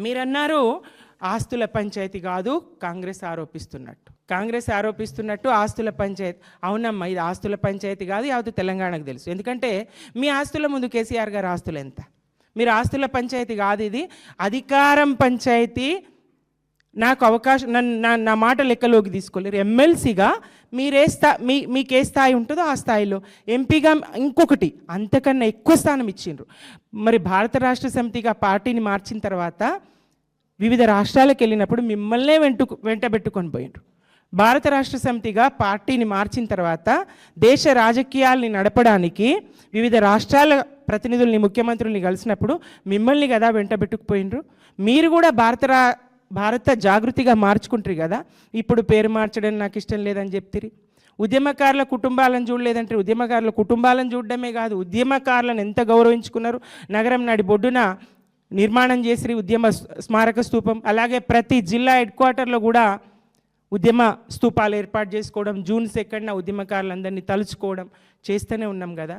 మీరన్నారు ఆస్తుల పంచాయతీ కాదు కాంగ్రెస్ ఆరోపిస్తున్నట్టు ఆస్తుల పంచాయతీ. అవునమ్మా, ఇది ఆస్తుల పంచాయతీ కాదు, యావత్తు తెలంగాణకు తెలుసు. ఎందుకంటే మీ ఆస్తుల ముందు కేసీఆర్ గారి ఆస్తులు ఎంత? మీరు ఆస్తుల పంచాయతీ కాదు, ఇది అధికారం పంచాయతీ. నాకు అవకాశం, నా మాట లెక్కలోకి తీసుకోలేరు. ఎమ్మెల్సీగా మీకు ఏ స్థాయి ఉంటుందో ఆ స్థాయిలో, ఎంపీగా ఇంకొకటి అంతకన్నా ఎక్కువ స్థానం ఇచ్చిండ్రు. మరి భారత రాష్ట్ర సమితిగా పార్టీని మార్చిన తర్వాత వివిధ రాష్ట్రాలకు వెళ్ళినప్పుడు మిమ్మల్నే వెంటబెట్టుకొని పోయిండ్రు. భారత రాష్ట్ర సమితిగా పార్టీని మార్చిన తర్వాత దేశ రాజకీయాల్ని నడపడానికి వివిధ రాష్ట్రాల ప్రతినిధుల్ని, ముఖ్యమంత్రుల్ని కలిసినప్పుడు మిమ్మల్ని కదా వెంటబెట్టుకుపోయినరు. మీరు కూడా భారత జాగృతిగా మార్చుకుంటారు కదా. ఇప్పుడు పేరు మార్చడం నాకు ఇష్టం లేదని చెప్తిరి. ఉద్యమకారుల కుటుంబాలను చూడలేదంటే ఉద్యమకారుల కుటుంబాలను చూడడమే కాదు, ఉద్యమకారులను ఎంత గౌరవించుకున్నారు. నగరం నాడి బొడ్డున నిర్మాణం చేసి ఉద్యమ స్మారక స్తూపం, అలాగే ప్రతి జిల్లా హెడ్ క్వార్టర్లో కూడా ఉద్యమ స్తూపాలు ఏర్పాటు చేసుకోవడం, జూన్ 2న ఉద్యమకారులందరినీ తలుచుకోవడం చేస్తూనే ఉన్నాం కదా.